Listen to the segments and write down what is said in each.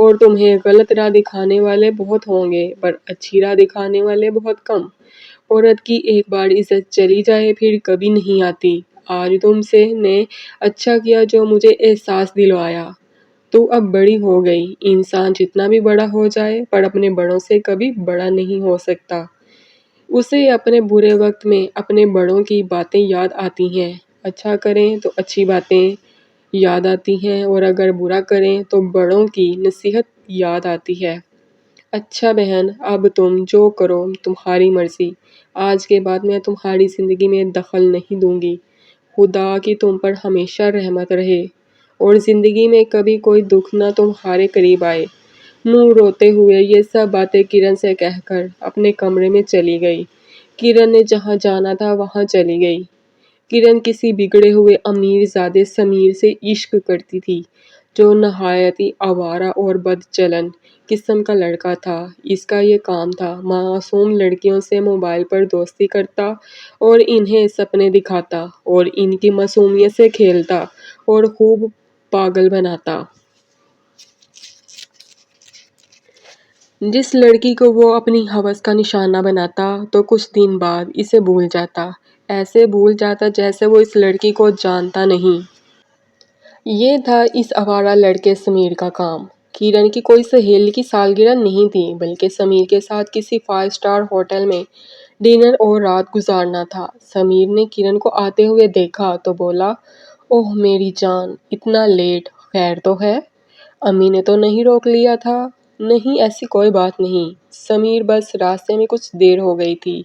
اور تمہیں غلط راہ دکھانے والے بہت ہوں گے پر اچھی راہ دکھانے والے بہت کم۔ عورت کی ایک بار عزت چلی جائے پھر کبھی نہیں آتی۔ آج تم سے نے اچھا کیا جو مجھے احساس دلوایا۔ تو اب بڑی ہو گئی، انسان جتنا بھی بڑا ہو جائے پر اپنے بڑوں سے کبھی بڑا نہیں ہو سکتا۔ اسے اپنے برے وقت میں اپنے بڑوں کی باتیں یاد آتی ہیں۔ اچھا کریں تو اچھی باتیں یاد آتی ہیں اور اگر برا کریں تو بڑوں کی نصیحت یاد آتی ہے۔ اچھا بہن، اب تم جو کرو تمہاری مرضی۔ آج کے بعد میں تمہاری زندگی میں دخل نہیں دوں گی۔ خدا کی تم پر ہمیشہ رحمت رہے اور زندگی میں کبھی کوئی دکھ نہ تمہارے قریب آئے۔ نور روتے ہوئے یہ سب باتیں کرن سے کہہ کر اپنے کمرے میں چلی گئی۔ کرن نے جہاں جانا تھا وہاں چلی گئی۔ کرن کسی بگڑے ہوئے امیر زادے سمیر سے عشق کرتی تھی جو نہایت ہی آوارہ اور بد چلن قسم کا لڑکا تھا۔ اس کا یہ کام تھا، معصوم لڑکیوں سے موبائل پر دوستی کرتا اور انہیں سپنے دکھاتا اور ان کی معصومیت سے کھیلتا اور خوب پاگل بناتا۔ جس لڑکی کو وہ اپنی ہوس کا نشانہ بناتا تو کچھ دن بعد اسے بھول جاتا، ایسے بھول جاتا جیسے وہ اس لڑکی کو جانتا نہیں۔ یہ تھا اس آوارہ لڑکے سمیر کا کام۔ کرن کی کوئی سہیلی کی سالگرہ نہیں تھی بلکہ سمیر کے ساتھ کسی 5 اسٹار ہوٹل میں ڈنر اور رات گزارنا تھا۔ سمیر نے کرن کو آتے ہوئے دیکھا تو بولا، اوہ میری جان، اتنا لیٹ، خیر تو ہے؟ امی نے تو نہیں روک لیا تھا؟ نہیں ایسی کوئی بات نہیں سمیر، بس راستے میں کچھ دیر ہو گئی تھی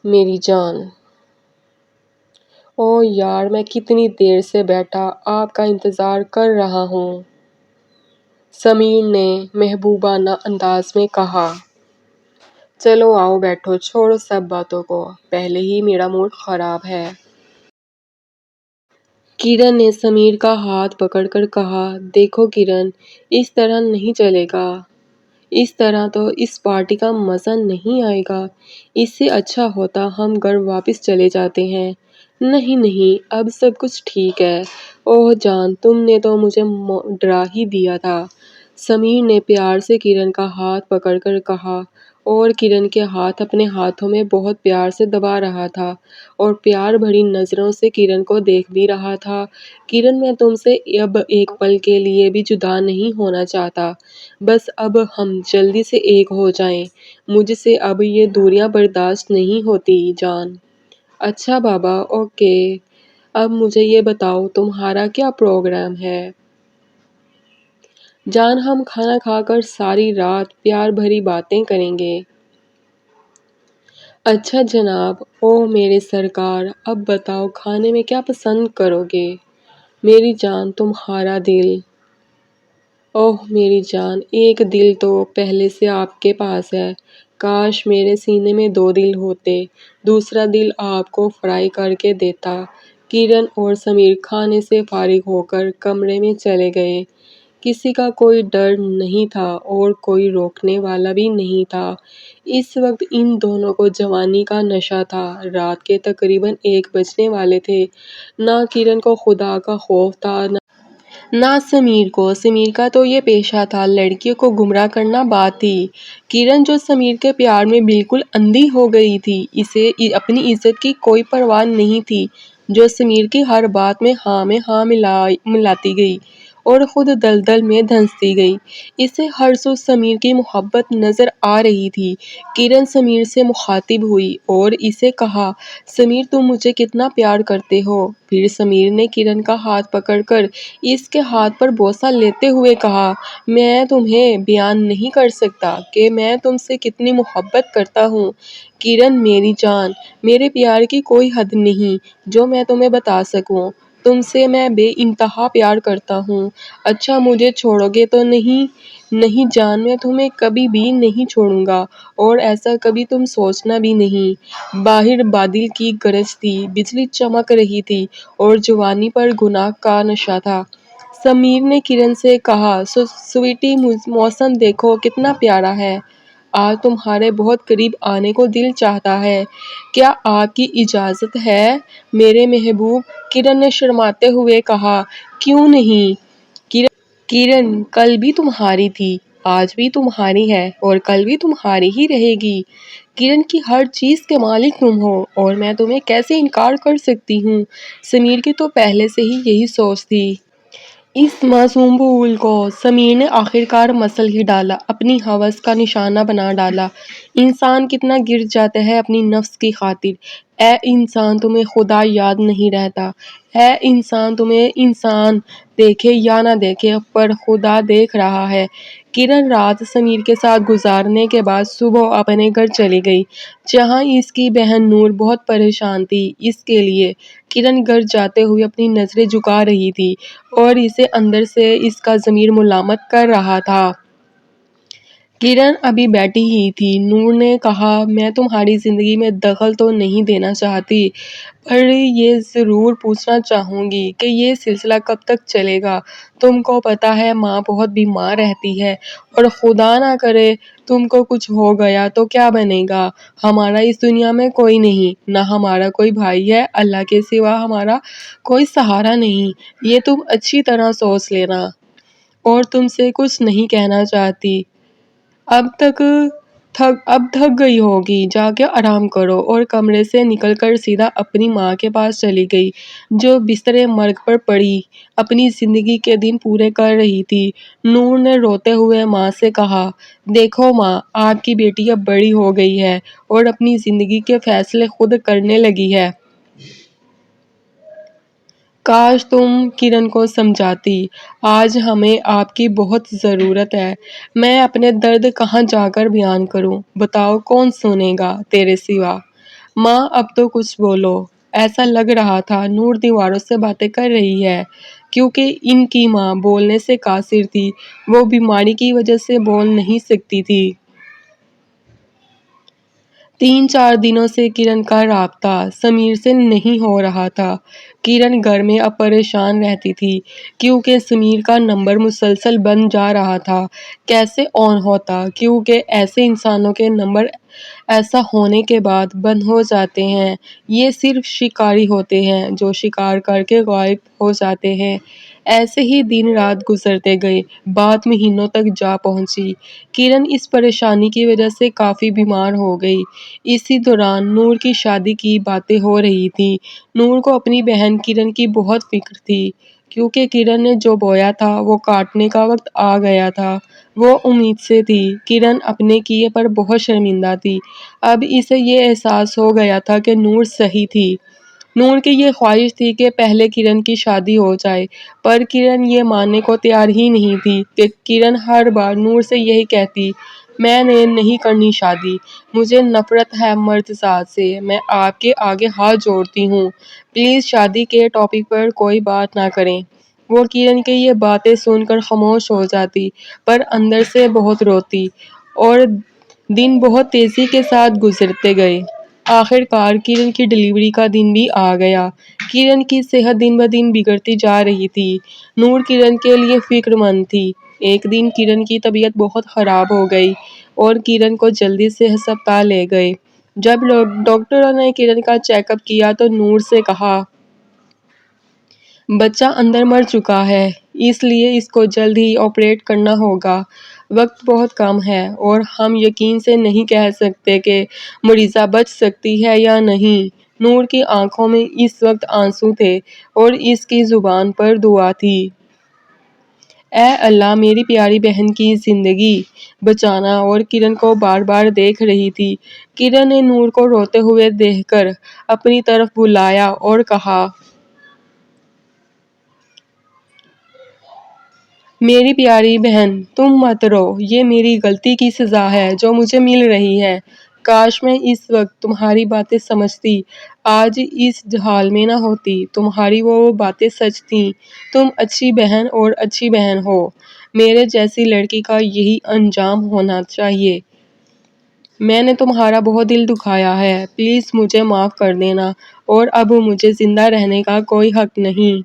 میری جان۔ اوہ یار، میں کتنی دیر سے بیٹھا آپ کا انتظار کر رہا ہوں، سمیر نے محبوبانہ انداز میں کہا۔ چلو آؤ بیٹھو، چھوڑو سب باتوں کو، پہلے ہی میرا موڈ خراب ہے۔ کرن نے سمیر کا ہاتھ پکڑ کر کہا، دیکھو کرن، اس طرح نہیں چلے گا، اس طرح تو اس پارٹی کا مزہ نہیں آئے گا۔ اس سے اچھا ہوتا ہم گھر واپس چلے جاتے ہیں۔ نہیں نہیں، اب سب کچھ ٹھیک ہے۔ اوہ جان، تم نے تو مجھے ڈرا ہی دیا تھا، سمیر نے پیار سے کرن کا ہاتھ پکڑ کر کہا اور کرن کے ہاتھ اپنے ہاتھوں میں بہت پیار سے دبا رہا تھا اور پیار بھری نظروں سے کرن کو دیکھ بھی رہا تھا۔ کرن، میں تم سے اب ایک پل کے لیے بھی جدا نہیں ہونا چاہتا، بس اب ہم جلدی سے ایک ہو جائیں، مجھ سے اب یہ دوریاں برداشت نہیں ہوتی جان۔ اچھا بابا، اوکے، اب مجھے یہ بتاؤ تمہارا کیا پروگرام ہے؟ جان، ہم کھانا کھا کر ساری رات پیار بھری باتیں کریں گے۔ اچھا جناب۔ اوہ میرے سرکار، اب بتاؤ کھانے میں کیا پسند کرو گے؟ میری جان، تمہارا دل۔ اوہ میری جان، ایک دل تو پہلے سے آپ کے پاس ہے، کاش میرے سینے میں 2 دل ہوتے، دوسرا دل آپ کو فرائی کر کے دیتا۔ کرن اور سمیر کھانے سے فارغ ہو کر کمرے میں چلے گئے۔ کسی کا کوئی ڈر نہیں تھا اور کوئی روکنے والا بھی نہیں تھا۔ اس وقت ان دونوں کو جوانی کا نشہ تھا۔ رات کے تقریباً 1 بجنے والے تھے۔ نہ کرن کو خدا کا خوف تھا نہ سمیر کو۔ سمیر کا تو یہ پیشہ تھا، لڑکیوں کو گمراہ کرنا بات تھی۔ کرن جو سمیر کے پیار میں بالکل اندھی ہو گئی تھی، اسے اپنی عزت کی کوئی پرواہ نہیں تھی، جو سمیر کی ہر بات میں ہاں ملاتی گئی اور خود دلدل میں دھنستی گئی۔ اسے ہر سو سمیر کی محبت نظر آ رہی تھی۔ کرن سمیر سے مخاطب ہوئی اور اسے کہا، سمیر تم مجھے کتنا پیار کرتے ہو؟ پھر سمیر نے کرن کا ہاتھ پکڑ کر اس کے ہاتھ پر بوسہ لیتے ہوئے کہا، میں تمہیں بیان نہیں کر سکتا کہ میں تم سے کتنی محبت کرتا ہوں۔ کرن میری جان، میرے پیار کی کوئی حد نہیں جو میں تمہیں بتا سکوں، تم سے میں بے انتہا پیار کرتا ہوں۔ اچھا مجھے چھوڑو گے تو نہیں؟ نہیں جان، میں تمہیں کبھی بھی نہیں چھوڑوں گا اور ایسا کبھی تم سوچنا بھی نہیں۔ باہر بادل کی گرج تھی، بجلی چمک رہی تھی اور جوانی پر گناہ کا نشہ تھا۔ سمیر نے کرن سے کہا، سویٹی موسم دیکھو کتنا پیارا ہے، آج تمہارے بہت قریب آنے کو دل چاہتا ہے، کیا آپ کی اجازت ہے میرے محبوب؟ کرن نے شرماتے ہوئے کہا، کیوں نہیں؟ کرن کل بھی تمہاری تھی، آج بھی تمہاری ہے اور کل بھی تمہاری ہی رہے گی۔ کرن کی ہر چیز کے مالک تم ہو اور میں تمہیں کیسے انکار کر سکتی ہوں۔ سمیر کی تو پہلے سے ہی یہی سوچ تھی۔ اس معصوم بھول کو سمیر نے آخرکار مسل ہی ڈالا، اپنی ہوس کا نشانہ بنا ڈالا۔ انسان کتنا گر جاتا ہے اپنی نفس کی خاطر۔ اے انسان تمہیں خدا یاد نہیں رہتا، اے انسان تمہیں انسان دیکھے یا نہ دیکھے پر خدا دیکھ رہا ہے۔ کرن رات سمیر کے ساتھ گزارنے کے بعد صبح اپنے گھر چلی گئی، جہاں اس کی بہن نور بہت پریشان تھی اس کے لیے۔ کرن گھر جاتے ہوئے اپنی نظریں جھکا رہی تھی اور اسے اندر سے اس کا ضمیر ملامت کر رہا تھا۔ کرن ابھی بیٹھی ہی تھی، نور نے کہا میں تمہاری زندگی میں دخل تو نہیں دینا چاہتی، پر یہ ضرور پوچھنا چاہوں گی کہ یہ سلسلہ کب تک چلے گا؟ تم کو پتہ ہے ماں بہت بیمار رہتی ہے اور خدا نہ کرے تم کو کچھ ہو گیا تو کیا بنے گا؟ ہمارا اس دنیا میں کوئی نہیں، نہ ہمارا کوئی بھائی ہے، اللہ کے سوا ہمارا کوئی سہارا نہیں، یہ تم اچھی طرح سوچ لینا۔ اور تم سے کچھ نہیں کہنا چاہتی، اب تھک گئی ہوگی، جا کے آرام کرو۔ اور کمرے سے نکل کر سیدھا اپنی ماں کے پاس چلی گئی، جو بستر مرگ پر پڑی اپنی زندگی کے دن پورے کر رہی تھی۔ نور نے روتے ہوئے ماں سے کہا، دیکھو ماں، آپ کی بیٹی اب بڑی ہو گئی ہے اور اپنی زندگی کے فیصلے خود کرنے لگی ہے۔ کاش تم کرن کو سمجھاتی، آج ہمیں آپ کی بہت ضرورت ہے۔ میں اپنے درد کہاں جا کر بیان کروں، بتاؤ کون سنے گا تیرے سوا؟ ماں اب تو کچھ بولو۔ ایسا لگ رہا تھا نور دیواروں سے باتیں کر رہی ہے، کیونکہ ان کی ماں بولنے سے قاصر تھی، وہ بیماری کی وجہ سے بول نہیں سکتی تھی۔ 3-4 دنوں سے کرن کا رابطہ سمیر سے نہیں ہو رہا تھا۔ کرن گھر میں اب پریشان رہتی تھی، کیونکہ سمیر کا نمبر مسلسل بند جا رہا تھا۔ کیسے آن ہوتا، کیونکہ ایسے انسانوں کے نمبر ایسا ہونے کے بعد بند ہو جاتے ہیں۔ یہ صرف شکاری ہوتے ہیں جو شکار کر کے غائب ہو جاتے ہیں۔ ایسے ہی دن رات گزرتے گئے، بات مہینوں تک جا پہنچی۔ کرن اس پریشانی کی وجہ سے کافی بیمار ہو گئی۔ اسی دوران نور کی شادی کی باتیں ہو رہی تھیں۔ نور کو اپنی بہن کرن کی بہت فکر تھی، کیونکہ کرن نے جو بویا تھا وہ کاٹنے کا وقت آ گیا تھا۔ وہ امید سے تھی، کرن اپنے کیے پر بہت شرمندہ تھی۔ اب اسے یہ احساس ہو گیا تھا کہ نور صحیح تھی۔ نور کی یہ خواہش تھی کہ پہلے کرن کی شادی ہو جائے، پر کرن یہ ماننے کو تیار ہی نہیں تھی۔ کرن ہر بار نور سے یہی کہتی، میں نے نہیں کرنی شادی، مجھے نفرت ہے مرد ذات سے، میں آپ کے آگے ہاتھ جوڑتی ہوں، پلیز شادی کے ٹاپک پر کوئی بات نہ کریں۔ وہ کرن کی یہ باتیں سن کر خاموش ہو جاتی، پر اندر سے بہت روتی، اور دن بہت تیزی کے ساتھ گزرتے گئے۔ آخرکار کرن کی ڈیلیوری کا دن بھی آ گیا۔ کرن کی صحت دن بدن بگڑتی جا رہی تھی۔ نور کرن کے لیے فکر مند تھی۔ ایک دن کرن کی طبیعت بہت خراب ہو گئی اور کرن کو جلدی سے ہسپتال لے گئے۔ جب ڈاکٹروں نے کرن کا چیک اپ کیا تو نور سے کہا، بچہ اندر مر چکا ہے، اس لیے اس کو جلد ہی آپریٹ کرنا ہوگا۔ وقت بہت کم ہے اور ہم یقین سے نہیں کہہ سکتے کہ مریضہ بچ سکتی ہے یا نہیں۔ نور کی آنکھوں میں اس وقت آنسو تھے اور اس کی زبان پر دعا تھی، اے اللہ میری پیاری بہن کی زندگی بچانا۔ اور کرن کو بار بار دیکھ رہی تھی۔ کرن نے نور کو روتے ہوئے دیکھ کر اپنی طرف بلایا اور کہا، میری پیاری بہن تم مت رو، یہ میری غلطی کی سزا ہے جو مجھے مل رہی ہے۔ کاش میں اس وقت تمہاری باتیں سمجھتی، آج اس حال میں نہ ہوتی۔ تمہاری وہ باتیں سچ تھیں، تم اچھی بہن اور اچھی بہن ہو، میرے جیسی لڑکی کا یہی انجام ہونا چاہیے۔ میں نے تمہارا بہت دل دکھایا ہے، پلیز مجھے معاف کر دینا، اور اب مجھے زندہ رہنے کا کوئی حق نہیں۔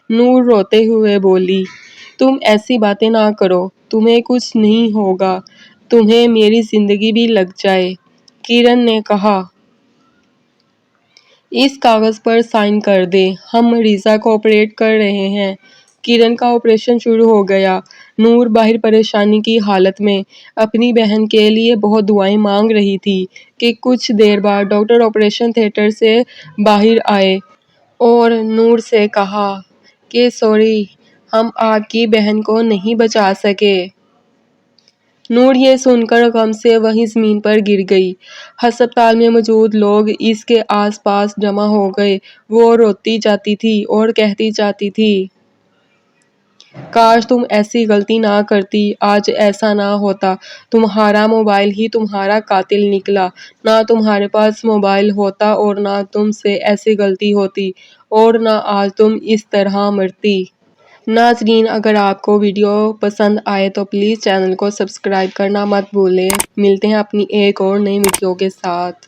نور روتے ہوئے بولی، تم ایسی باتیں نہ کرو، تمہیں کچھ نہیں ہوگا، تمہیں میری زندگی بھی لگ جائے۔ کرن نے کہا، اس کاغذ پر سائن کر دے، ہم مریضہ کو آپریٹ کر رہے ہیں۔ کرن کا آپریشن شروع ہو گیا۔ نور باہر پریشانی کی حالت میں اپنی بہن کے لیے بہت دعائیں مانگ رہی تھی کہ کچھ دیر بعد ڈاکٹر آپریشن تھیٹر سے باہر آئے اور نور سے کہا کہ سوری، ہم آپ کی بہن کو نہیں بچا سکے۔ نور یہ سن کر غم سے وہیں زمین پر گر گئی۔ ہسپتال میں موجود لوگ اس کے آس پاس جمع ہو گئے۔ وہ روتی جاتی تھی اور کہتی جاتی تھی، کاش تم ایسی غلطی نہ کرتی، آج ایسا نہ ہوتا، تمہارا موبائل ہی تمہارا قاتل نکلا، نہ تمہارے پاس موبائل ہوتا اور نہ تم سے ایسی غلطی ہوتی اور نہ آج تم اس طرح مرتی۔ ناظرین، اگر آپ کو ویڈیو پسند آئے تو پلیز چینل کو سبسکرائب کرنا مت بھولیں۔ ملتے ہیں اپنی ایک اور نئی ویڈیو کے ساتھ۔